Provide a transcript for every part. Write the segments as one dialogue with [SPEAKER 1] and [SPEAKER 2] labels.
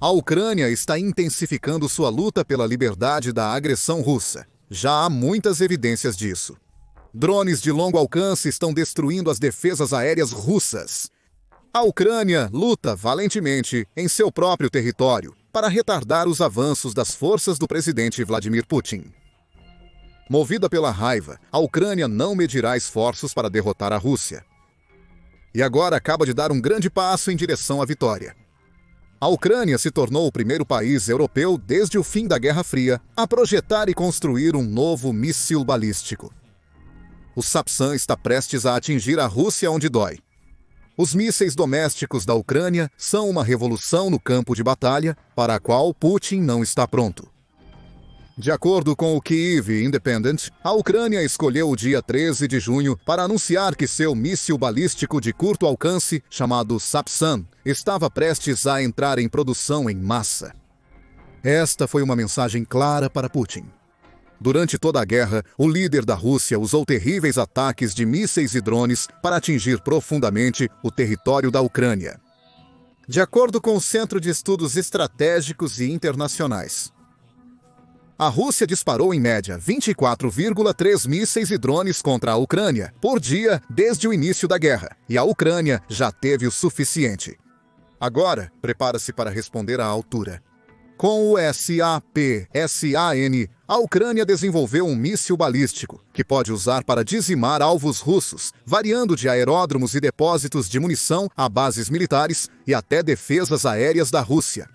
[SPEAKER 1] A Ucrânia está intensificando sua luta pela liberdade da agressão russa. Já há muitas evidências disso. Drones de longo alcance estão destruindo as defesas aéreas russas. A Ucrânia luta valentemente em seu próprio território para retardar os avanços das forças do presidente Vladimir Putin. Movida pela raiva, a Ucrânia não medirá esforços para derrotar a Rússia. E agora acaba de dar um grande passo em direção à vitória. A Ucrânia se tornou o primeiro país europeu desde o fim da Guerra Fria a projetar e construir um novo míssil balístico. O Sapsan está prestes a atingir a Rússia onde dói. Os mísseis domésticos da Ucrânia são uma revolução no campo de batalha para a qual Putin não está pronto. De acordo com o Kyiv Independent, a Ucrânia escolheu o dia 13 de junho para anunciar que seu míssil balístico de curto alcance, chamado Sapsan, estava prestes a entrar em produção em massa. Esta foi uma mensagem clara para Putin. Durante toda a guerra, o líder da Rússia usou terríveis ataques de mísseis e drones para atingir profundamente o território da Ucrânia. De acordo com o Centro de Estudos Estratégicos e Internacionais, a Rússia disparou em média 24,3 mísseis e drones contra a Ucrânia por dia desde o início da guerra, e a Ucrânia já teve o suficiente. Agora, prepara-se para responder à altura. Com o SAPSAN, a Ucrânia desenvolveu um míssil balístico que pode usar para dizimar alvos russos, variando de aeródromos e depósitos de munição a bases militares e até defesas aéreas da Rússia.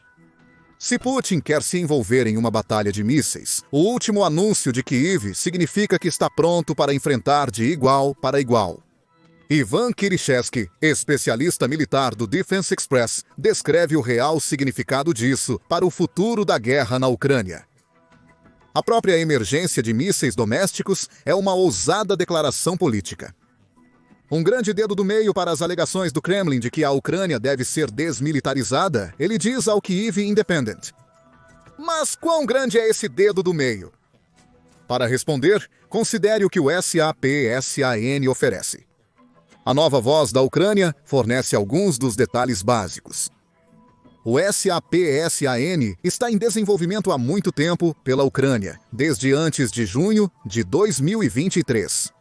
[SPEAKER 1] Se Putin quer se envolver em uma batalha de mísseis, o último anúncio de Kyiv significa que está pronto para enfrentar de igual para igual. Ivan Kirishevsky, especialista militar do Defense Express, descreve o real significado disso para o futuro da guerra na Ucrânia. A própria emergência de mísseis domésticos é uma ousada declaração política. Um grande dedo do meio para as alegações do Kremlin de que a Ucrânia deve ser desmilitarizada, ele diz ao Kyiv Independent. Mas quão grande é esse dedo do meio? Para responder, considere o que o SAPSAN oferece. A nova voz da Ucrânia fornece alguns dos detalhes básicos. O SAPSAN está em desenvolvimento há muito tempo pela Ucrânia, desde antes de junho de 2023.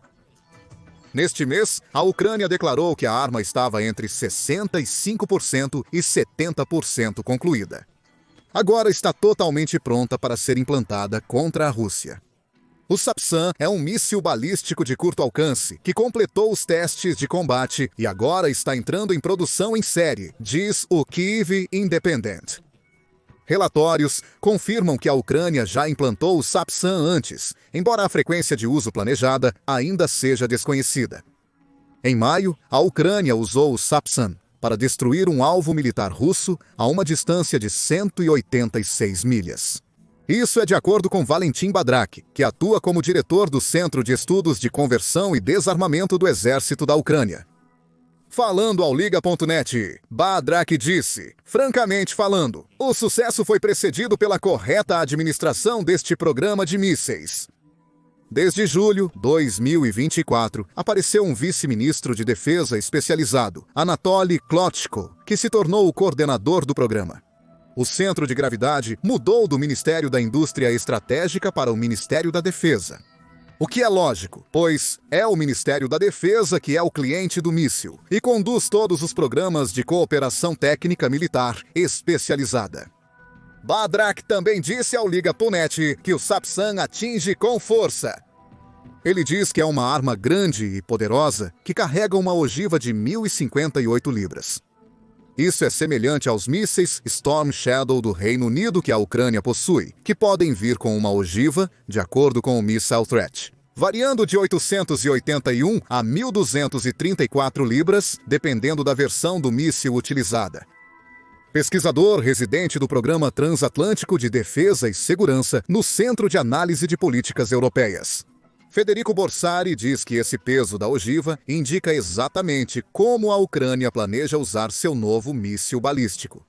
[SPEAKER 1] Neste mês, a Ucrânia declarou que a arma estava entre 65% e 70% concluída. Agora está totalmente pronta para ser implantada contra a Rússia. O Sapsan é um míssil balístico de curto alcance que completou os testes de combate e agora está entrando em produção em série, diz o Kyiv Independent. Relatórios confirmam que a Ucrânia já implantou o Sapsan antes, embora a frequência de uso planejada ainda seja desconhecida. Em maio, a Ucrânia usou o Sapsan para destruir um alvo militar russo a uma distância de 186 milhas. Isso é de acordo com Valentin Badrak, que atua como diretor do Centro de Estudos de Conversão e Desarmamento do Exército da Ucrânia. Falando ao Liga.net, Badrak disse, francamente falando, o sucesso foi precedido pela correta administração deste programa de mísseis. Desde julho de 2024, apareceu um vice-ministro de defesa especializado, Anatoly Klotchko, que se tornou o coordenador do programa. O centro de gravidade mudou do Ministério da Indústria Estratégica para o Ministério da Defesa. O que é lógico, pois é o Ministério da Defesa que é o cliente do míssil e conduz todos os programas de cooperação técnica militar especializada. Badrak também disse ao Liga.net que o Sapsan atinge com força. Ele diz que é uma arma grande e poderosa que carrega uma ogiva de 1.058 libras. Isso é semelhante aos mísseis Storm Shadow do Reino Unido que a Ucrânia possui, que podem vir com uma ogiva, de acordo com o Missile Threat, variando de 881 a 1.234 libras, dependendo da versão do míssil utilizada. Pesquisador residente do Programa Transatlântico de Defesa e Segurança no Centro de Análise de Políticas Europeias, Federico Borsari diz que esse peso da ogiva indica exatamente como a Ucrânia planeja usar seu novo míssil balístico.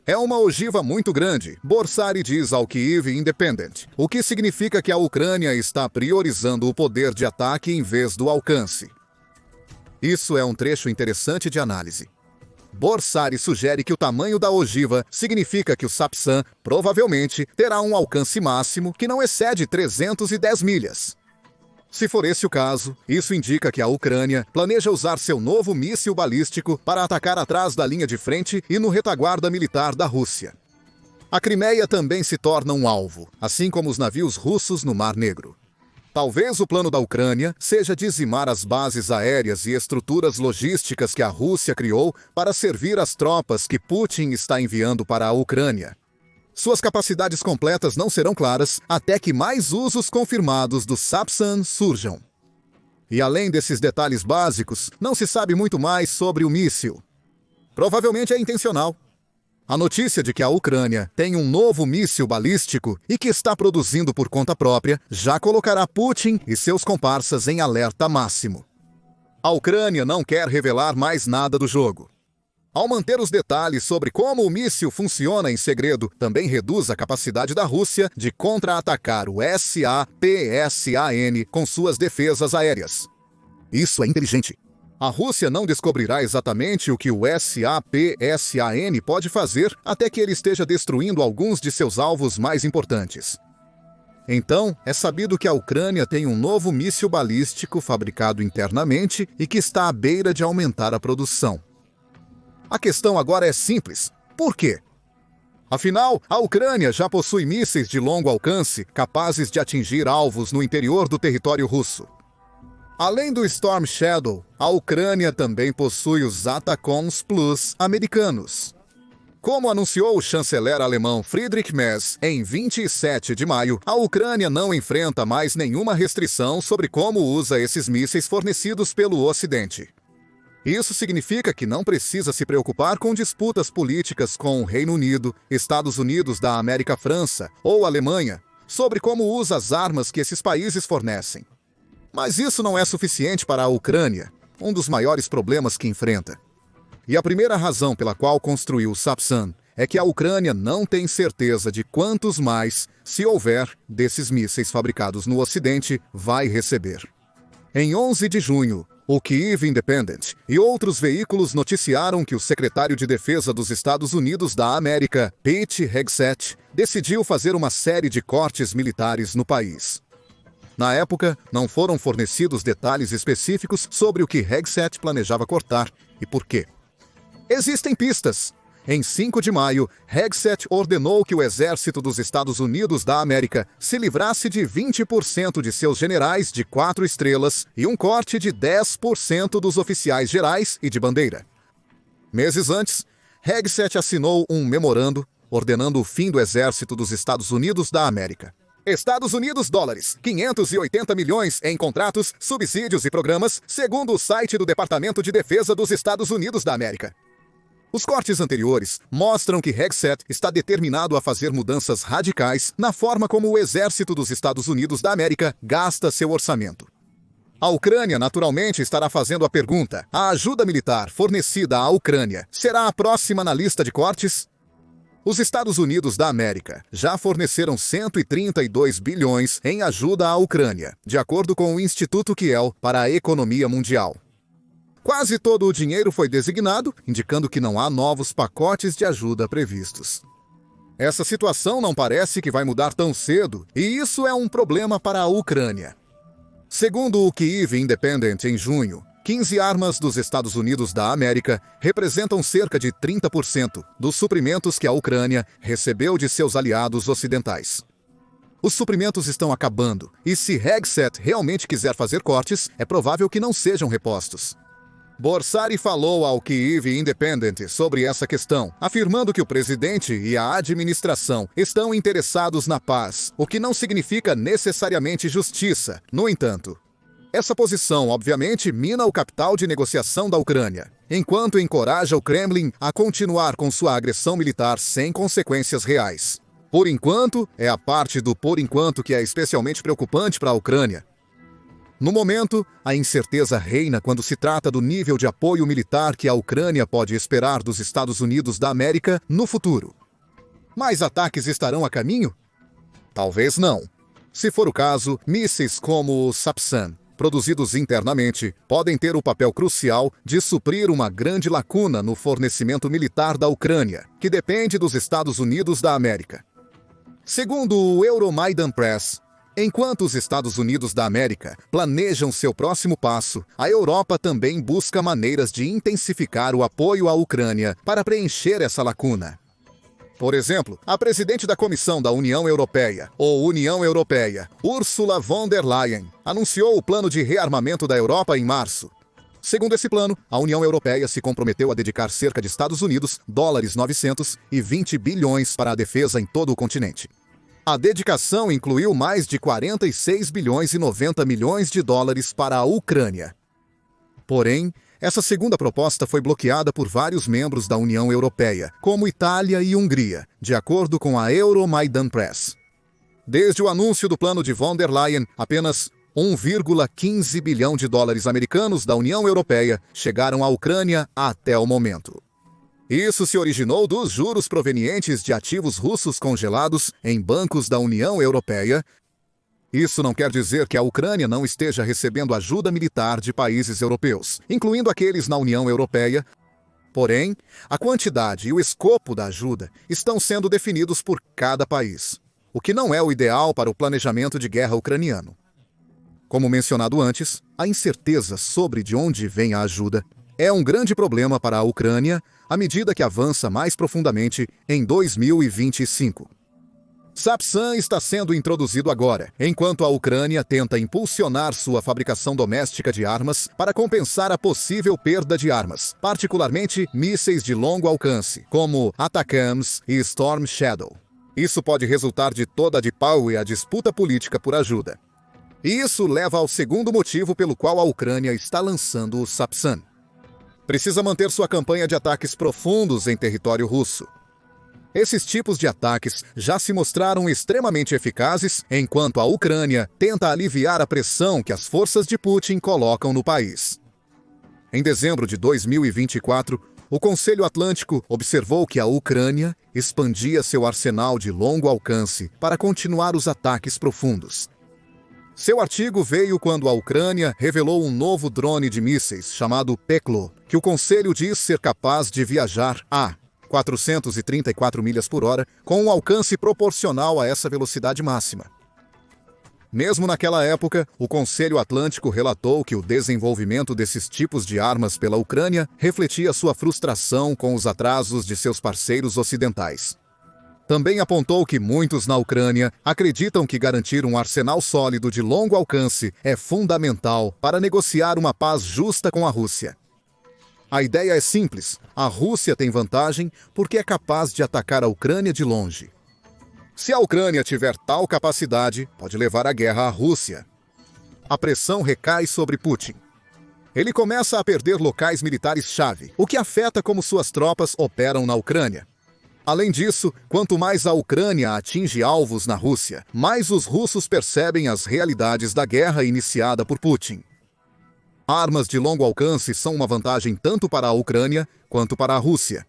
[SPEAKER 1] É uma ogiva muito grande, Borsari diz ao Kyiv Independent, o que significa que a Ucrânia está priorizando o poder de ataque em vez do alcance. Isso é um trecho interessante de análise. Borsari sugere que o tamanho da ogiva significa que o Sapsan provavelmente terá um alcance máximo que não excede 310 milhas. Se for esse o caso, isso indica que a Ucrânia planeja usar seu novo míssil balístico para atacar atrás da linha de frente e no retaguarda militar da Rússia. A Crimeia também se torna um alvo, assim como os navios russos no Mar Negro. Talvez o plano da Ucrânia seja dizimar as bases aéreas e estruturas logísticas que a Rússia criou para servir as tropas que Putin está enviando para a Ucrânia. Suas capacidades completas não serão claras até que mais usos confirmados do Sapsan surjam. E além desses detalhes básicos, não se sabe muito mais sobre o míssil. Provavelmente é intencional. A notícia de que a Ucrânia tem um novo míssil balístico e que está produzindo por conta própria já colocará Putin e seus comparsas em alerta máximo. A Ucrânia não quer revelar mais nada do jogo. Ao manter os detalhes sobre como o míssil funciona em segredo, também reduz a capacidade da Rússia de contra-atacar o SAPSAN com suas defesas aéreas. Isso é inteligente. A Rússia não descobrirá exatamente o que o SAPSAN pode fazer até que ele esteja destruindo alguns de seus alvos mais importantes. Então, é sabido que a Ucrânia tem um novo míssil balístico fabricado internamente e que está à beira de aumentar a produção. A questão agora é simples. Por quê? Afinal, a Ucrânia já possui mísseis de longo alcance capazes de atingir alvos no interior do território russo. Além do Storm Shadow, a Ucrânia também possui os Atacms Plus americanos. Como anunciou o chanceler alemão Friedrich Merz em 27 de maio, a Ucrânia não enfrenta mais nenhuma restrição sobre como usa esses mísseis fornecidos pelo Ocidente. Isso significa que não precisa se preocupar com disputas políticas com o Reino Unido, Estados Unidos da América, França ou Alemanha sobre como usa as armas que esses países fornecem. Mas isso não é suficiente para a Ucrânia, um dos maiores problemas que enfrenta. E a primeira razão pela qual construiu o Sapsan é que a Ucrânia não tem certeza de quantos mais, se houver, desses mísseis fabricados no Ocidente, vai receber. Em 11 de junho, o Kyiv Independent e outros veículos noticiaram que o secretário de Defesa dos Estados Unidos da América, Pete Hegseth, decidiu fazer uma série de cortes militares no país. Na época, não foram fornecidos detalhes específicos sobre o que Hegseth planejava cortar e por quê. Existem pistas. Em 5 de maio, Hegseth ordenou que o Exército dos Estados Unidos da América se livrasse de 20% de seus generais de 4 estrelas e um corte de 10% dos oficiais gerais e de bandeira. Meses antes, Hegseth assinou um memorando ordenando o fim do Exército dos Estados Unidos da América. Estados Unidos dólares, 580 milhões em contratos, subsídios e programas, segundo o site do Departamento de Defesa dos Estados Unidos da América. Os cortes anteriores mostram que Hegseth está determinado a fazer mudanças radicais na forma como o Exército dos Estados Unidos da América gasta seu orçamento. A Ucrânia naturalmente estará fazendo a pergunta: a ajuda militar fornecida à Ucrânia será a próxima na lista de cortes? Os Estados Unidos da América já forneceram 132 bilhões em ajuda à Ucrânia, de acordo com o Instituto Kiel para a Economia Mundial. Quase todo o dinheiro foi designado, indicando que não há novos pacotes de ajuda previstos. Essa situação não parece que vai mudar tão cedo, e isso é um problema para a Ucrânia. Segundo o Kyiv Independent em junho, 15 armas dos Estados Unidos da América representam cerca de 30% dos suprimentos que a Ucrânia recebeu de seus aliados ocidentais. Os suprimentos estão acabando, e se Hegseth realmente quiser fazer cortes, é provável que não sejam repostos. Borsari falou ao Kyiv Independent sobre essa questão, afirmando que o presidente e a administração estão interessados na paz, o que não significa necessariamente justiça. No entanto, essa posição obviamente mina o capital de negociação da Ucrânia, enquanto encoraja o Kremlin a continuar com sua agressão militar sem consequências reais. Por enquanto, é a parte do por enquanto que é especialmente preocupante para a Ucrânia. No momento, a incerteza reina quando se trata do nível de apoio militar que a Ucrânia pode esperar dos Estados Unidos da América no futuro. Mais ataques estarão a caminho? Talvez não. Se for o caso, mísseis como o Sapsan produzidos internamente, podem ter o papel crucial de suprir uma grande lacuna no fornecimento militar da Ucrânia, que depende dos Estados Unidos da América. Segundo o Euromaidan Press, enquanto os Estados Unidos da América planejam seu próximo passo, a Europa também busca maneiras de intensificar o apoio à Ucrânia para preencher essa lacuna. Por exemplo, a presidente da Comissão da União Europeia, ou União Europeia, Ursula von der Leyen, anunciou o plano de rearmamento da Europa em março. Segundo esse plano, a União Europeia se comprometeu a dedicar cerca de Estados Unidos $920 bilhões para a defesa em todo o continente. A dedicação incluiu mais de 46 bilhões e 90 milhões de dólares para a Ucrânia. Porém, essa segunda proposta foi bloqueada por vários membros da União Europeia, como Itália e Hungria, de acordo com a Euromaidan Press. Desde o anúncio do plano de von der Leyen, apenas 1,15 bilhão de dólares americanos da União Europeia chegaram à Ucrânia até o momento. Isso se originou dos juros provenientes de ativos russos congelados em bancos da União Europeia. Isso não quer dizer que a Ucrânia não esteja recebendo ajuda militar de países europeus, incluindo aqueles na União Europeia. Porém, a quantidade e o escopo da ajuda estão sendo definidos por cada país, o que não é o ideal para o planejamento de guerra ucraniano. Como mencionado antes, a incerteza sobre de onde vem a ajuda é um grande problema para a Ucrânia à medida que avança mais profundamente em 2025. Sapsan está sendo introduzido agora, enquanto a Ucrânia tenta impulsionar sua fabricação doméstica de armas para compensar a possível perda de armas, particularmente mísseis de longo alcance, como ATACMS e Storm Shadow. Isso pode resultar de toda a pau e a disputa política por ajuda. E isso leva ao segundo motivo pelo qual a Ucrânia está lançando o Sapsan. Precisa manter sua campanha de ataques profundos em território russo. Esses tipos de ataques já se mostraram extremamente eficazes enquanto a Ucrânia tenta aliviar a pressão que as forças de Putin colocam no país. Em dezembro de 2024, o Conselho Atlântico observou que a Ucrânia expandia seu arsenal de longo alcance para continuar os ataques profundos. Seu artigo veio quando a Ucrânia revelou um novo drone de mísseis chamado Peklo, que o Conselho diz ser capaz de viajar a 434 milhas por hora, com um alcance proporcional a essa velocidade máxima. Mesmo naquela época, o Conselho Atlântico relatou que o desenvolvimento desses tipos de armas pela Ucrânia refletia sua frustração com os atrasos de seus parceiros ocidentais. Também apontou que muitos na Ucrânia acreditam que garantir um arsenal sólido de longo alcance é fundamental para negociar uma paz justa com a Rússia. A ideia é simples: a Rússia tem vantagem porque é capaz de atacar a Ucrânia de longe. Se a Ucrânia tiver tal capacidade, pode levar a guerra à Rússia. A pressão recai sobre Putin. Ele começa a perder locais militares-chave, o que afeta como suas tropas operam na Ucrânia. Além disso, quanto mais a Ucrânia atinge alvos na Rússia, mais os russos percebem as realidades da guerra iniciada por Putin. Armas de longo alcance são uma vantagem tanto para a Ucrânia quanto para a Rússia.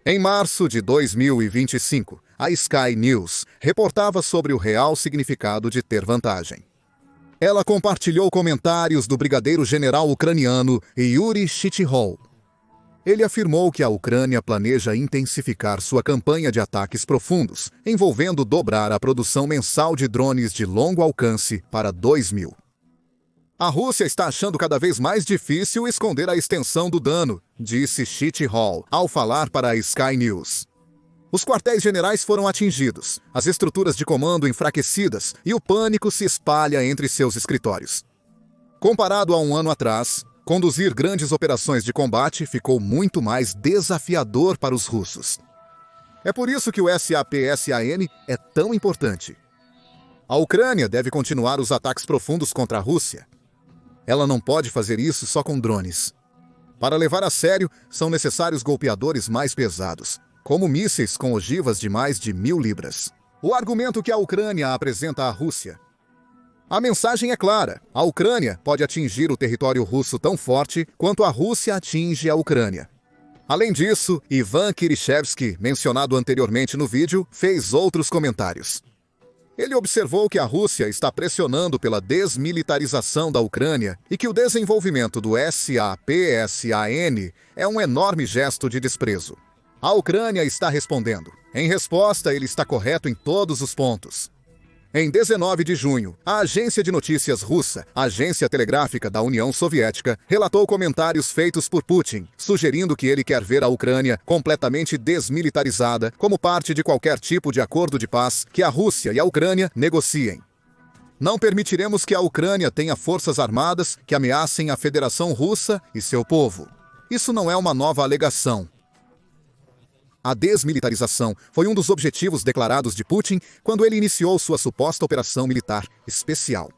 [SPEAKER 1] Em março de 2025, a Sky News reportava sobre o real significado de ter vantagem. Ela compartilhou comentários do brigadeiro-general ucraniano Yuri Shchihol. Ele afirmou que a Ucrânia planeja intensificar sua campanha de ataques profundos, envolvendo dobrar a produção mensal de drones de longo alcance para 2.000. A Rússia está achando cada vez mais difícil esconder a extensão do dano, disse Shchihol ao falar para a Sky News. Os quartéis generais foram atingidos, as estruturas de comando enfraquecidas e o pânico se espalha entre seus escritórios. Comparado a um ano atrás, conduzir grandes operações de combate ficou muito mais desafiador para os russos. É por isso que o SAPSAN é tão importante. A Ucrânia deve continuar os ataques profundos contra a Rússia. Ela não pode fazer isso só com drones. Para levar a sério, são necessários golpeadores mais pesados, como mísseis com ogivas de mais de 1.000 libras. O argumento que a Ucrânia apresenta à Rússia. A mensagem é clara: a Ucrânia pode atingir o território russo tão forte quanto a Rússia atinge a Ucrânia. Além disso, Ivan Kirishevsky, mencionado anteriormente no vídeo, fez outros comentários. Ele observou que a Rússia está pressionando pela desmilitarização da Ucrânia e que o desenvolvimento do SAPSAN é um enorme gesto de desprezo. A Ucrânia está respondendo. Em resposta, ele está correto em todos os pontos. Em 19 de junho, a agência de notícias russa, a Agência Telegráfica da União Soviética, relatou comentários feitos por Putin, sugerindo que ele quer ver a Ucrânia completamente desmilitarizada como parte de qualquer tipo de acordo de paz que a Rússia e a Ucrânia negociem. Não permitiremos que a Ucrânia tenha forças armadas que ameacem a Federação Russa e seu povo. Isso não é uma nova alegação. A desmilitarização foi um dos objetivos declarados de Putin quando ele iniciou sua suposta operação militar especial.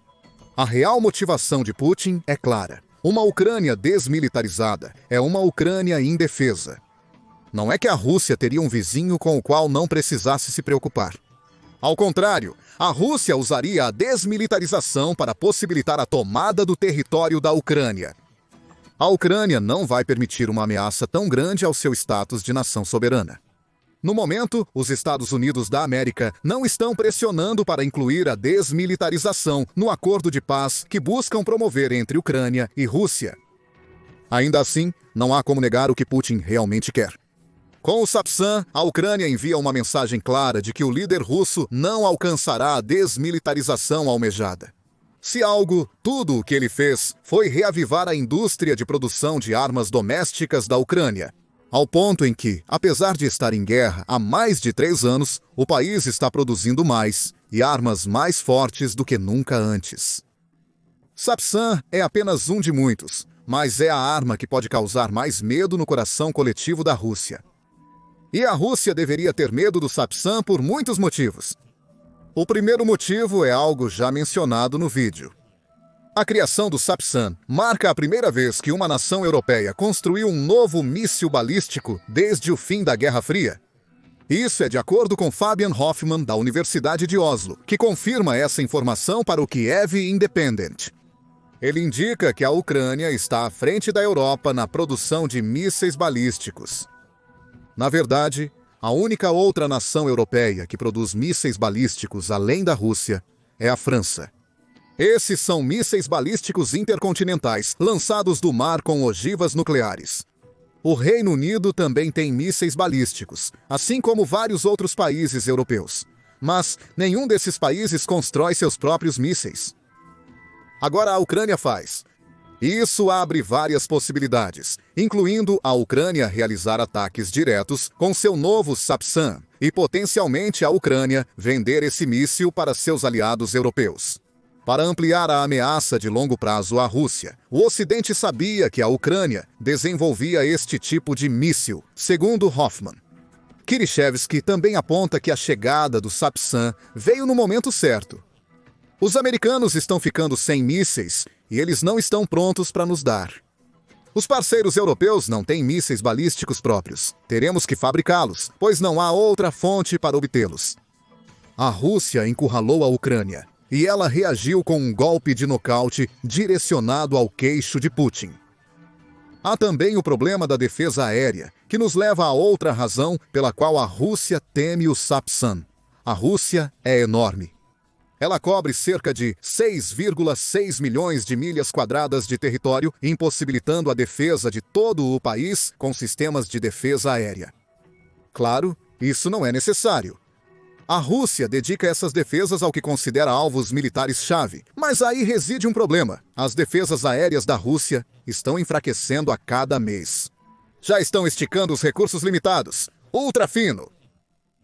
[SPEAKER 1] A real motivação de Putin é clara. Uma Ucrânia desmilitarizada é uma Ucrânia indefesa. Não é que a Rússia teria um vizinho com o qual não precisasse se preocupar. Ao contrário, a Rússia usaria a desmilitarização para possibilitar a tomada do território da Ucrânia. A Ucrânia não vai permitir uma ameaça tão grande ao seu status de nação soberana. No momento, os Estados Unidos da América não estão pressionando para incluir a desmilitarização no acordo de paz que buscam promover entre Ucrânia e Rússia. Ainda assim, não há como negar o que Putin realmente quer. Com o SAPSAN, a Ucrânia envia uma mensagem clara de que o líder russo não alcançará a desmilitarização almejada. Se algo, tudo o que ele fez foi reavivar a indústria de produção de armas domésticas da Ucrânia, ao ponto em que, apesar de estar em guerra há mais de 3 anos, o país está produzindo mais e armas mais fortes do que nunca antes. SAPSAN é apenas um de muitos, mas é a arma que pode causar mais medo no coração coletivo da Rússia. E a Rússia deveria ter medo do SAPSAN por muitos motivos. O primeiro motivo é algo já mencionado no vídeo. A criação do SAPSAN marca a primeira vez que uma nação europeia construiu um novo míssil balístico desde o fim da Guerra Fria. Isso é de acordo com Fabian Hoffman, da Universidade de Oslo, que confirma essa informação para o Kiev Independent. Ele indica que a Ucrânia está à frente da Europa na produção de mísseis balísticos. Na verdade, a única outra nação europeia que produz mísseis balísticos além da Rússia é a França. Esses são mísseis balísticos intercontinentais, lançados do mar com ogivas nucleares. O Reino Unido também tem mísseis balísticos, assim como vários outros países europeus. Mas nenhum desses países constrói seus próprios mísseis. Agora a Ucrânia faz. Isso abre várias possibilidades, incluindo a Ucrânia realizar ataques diretos com seu novo SAPSAN e potencialmente a Ucrânia vender esse míssil para seus aliados europeus. Para ampliar a ameaça de longo prazo à Rússia, o Ocidente sabia que a Ucrânia desenvolvia este tipo de míssil, segundo Hoffman. Khrushchevsky também aponta que a chegada do SAPSAN veio no momento certo. Os americanos estão ficando sem mísseis e eles não estão prontos para nos dar. Os parceiros europeus não têm mísseis balísticos próprios. Teremos que fabricá-los, pois não há outra fonte para obtê-los. A Rússia encurralou a Ucrânia e ela reagiu com um golpe de nocaute direcionado ao queixo de Putin. Há também o problema da defesa aérea, que nos leva a outra razão pela qual a Rússia teme o SAPSAN. A Rússia é enorme. Ela cobre cerca de 6,6 milhões de milhas quadradas de território, impossibilitando a defesa de todo o país com sistemas de defesa aérea. Claro, isso não é necessário. A Rússia dedica essas defesas ao que considera alvos militares-chave, mas aí reside um problema. As defesas aéreas da Rússia estão enfraquecendo a cada mês. Já estão esticando os recursos limitados. Ultra fino.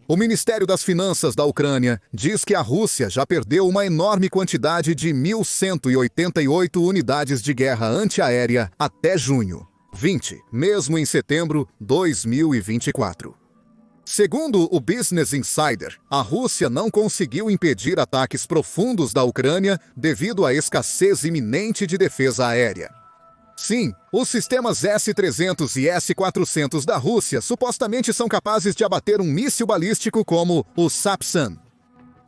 [SPEAKER 1] O Ministério das Finanças da Ucrânia diz que a Rússia já perdeu uma enorme quantidade de 1.188 unidades de guerra antiaérea até junho 20, mesmo em setembro 2024. Segundo o Business Insider, a Rússia não conseguiu impedir ataques profundos da Ucrânia devido à escassez iminente de defesa aérea. Sim, os sistemas S-300 e S-400 da Rússia supostamente são capazes de abater um míssil balístico como o SAPSAN.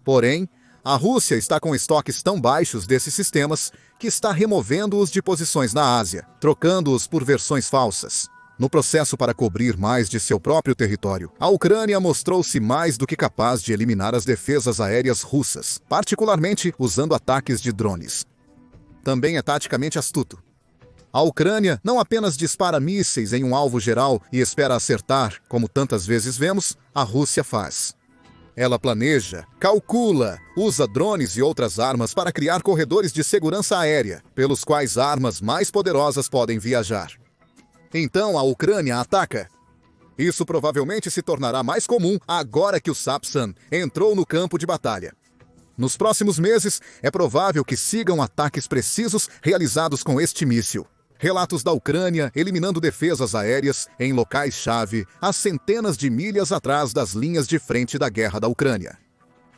[SPEAKER 1] Porém, a Rússia está com estoques tão baixos desses sistemas que está removendo-os de posições na Ásia, trocando-os por versões falsas. No processo para cobrir mais de seu próprio território, a Ucrânia mostrou-se mais do que capaz de eliminar as defesas aéreas russas, particularmente usando ataques de drones. Também é taticamente astuto. A Ucrânia não apenas dispara mísseis em um alvo geral e espera acertar, como tantas vezes vemos, a Rússia faz. Ela planeja, calcula, usa drones e outras armas para criar corredores de segurança aérea, pelos quais armas mais poderosas podem viajar. Então a Ucrânia ataca. Isso provavelmente se tornará mais comum agora que o Sapsan entrou no campo de batalha. Nos próximos meses, é provável que sigam ataques precisos realizados com este míssil. Relatos da Ucrânia eliminando defesas aéreas em locais-chave a centenas de milhas atrás das linhas de frente da guerra da Ucrânia.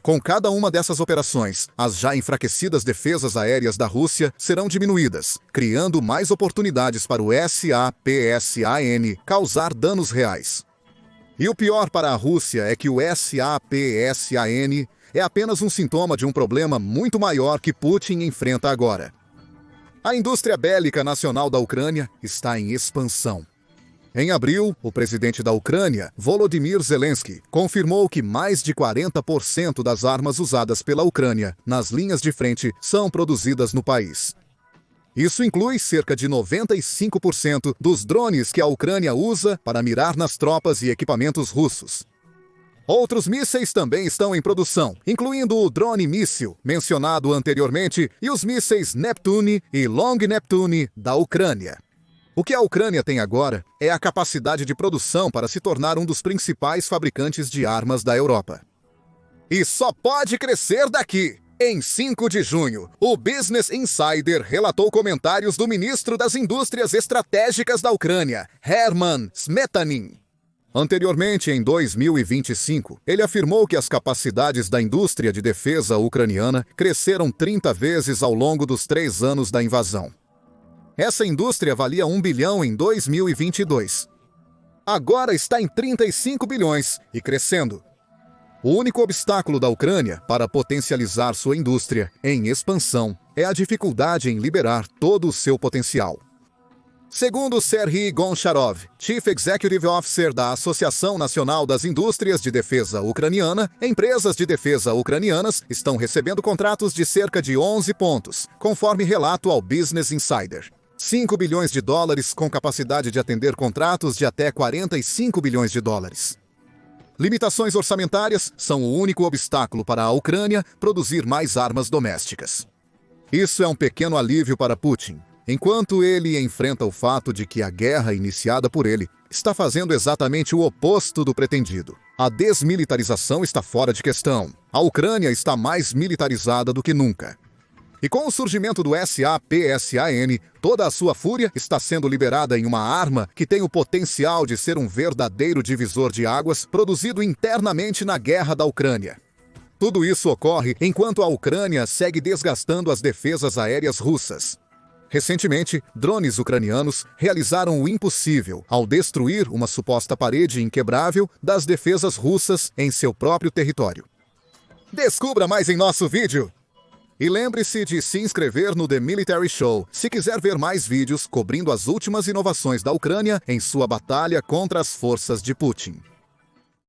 [SPEAKER 1] Com cada uma dessas operações, as já enfraquecidas defesas aéreas da Rússia serão diminuídas, criando mais oportunidades para o SAPSAN causar danos reais. E o pior para a Rússia é que o SAPSAN é apenas um sintoma de um problema muito maior que Putin enfrenta agora. A indústria bélica nacional da Ucrânia está em expansão. Em abril, o presidente da Ucrânia, Volodymyr Zelensky, confirmou que mais de 40% das armas usadas pela Ucrânia nas linhas de frente são produzidas no país. Isso inclui cerca de 95% dos drones que a Ucrânia usa para mirar nas tropas e equipamentos russos. Outros mísseis também estão em produção, incluindo o drone míssil, mencionado anteriormente, e os mísseis Neptune e Long Neptune da Ucrânia. O que a Ucrânia tem agora é a capacidade de produção para se tornar um dos principais fabricantes de armas da Europa. E só pode crescer daqui! Em 5 de junho, o Business Insider relatou comentários do ministro das Indústrias Estratégicas da Ucrânia, Herman Smetanin. Anteriormente, em 2025, ele afirmou que as capacidades da indústria de defesa ucraniana cresceram 30 vezes ao longo dos 3 anos da invasão. Essa indústria valia 1 bilhão em 2022. Agora está em 35 bilhões e crescendo. O único obstáculo da Ucrânia para potencializar sua indústria em expansão é a dificuldade em liberar todo o seu potencial. Segundo Serhiy Goncharov, Chief Executive Officer da Associação Nacional das Indústrias de Defesa Ucraniana, empresas de defesa ucranianas estão recebendo contratos de cerca de 11 pontos, conforme relato ao Business Insider. 5 bilhões de dólares com capacidade de atender contratos de até 45 bilhões de dólares. Limitações orçamentárias são o único obstáculo para a Ucrânia produzir mais armas domésticas. Isso é um pequeno alívio para Putin, enquanto ele enfrenta o fato de que a guerra iniciada por ele está fazendo exatamente o oposto do pretendido. A desmilitarização está fora de questão. A Ucrânia está mais militarizada do que nunca. E com o surgimento do SAPSAN, toda a sua fúria está sendo liberada em uma arma que tem o potencial de ser um verdadeiro divisor de águas produzido internamente na guerra da Ucrânia. Tudo isso ocorre enquanto a Ucrânia segue desgastando as defesas aéreas russas. Recentemente, drones ucranianos realizaram o impossível ao destruir uma suposta parede inquebrável das defesas russas em seu próprio território. Descubra mais em nosso vídeo! E lembre-se de se inscrever no The Military Show se quiser ver mais vídeos cobrindo as últimas inovações da Ucrânia em sua batalha contra as forças de Putin.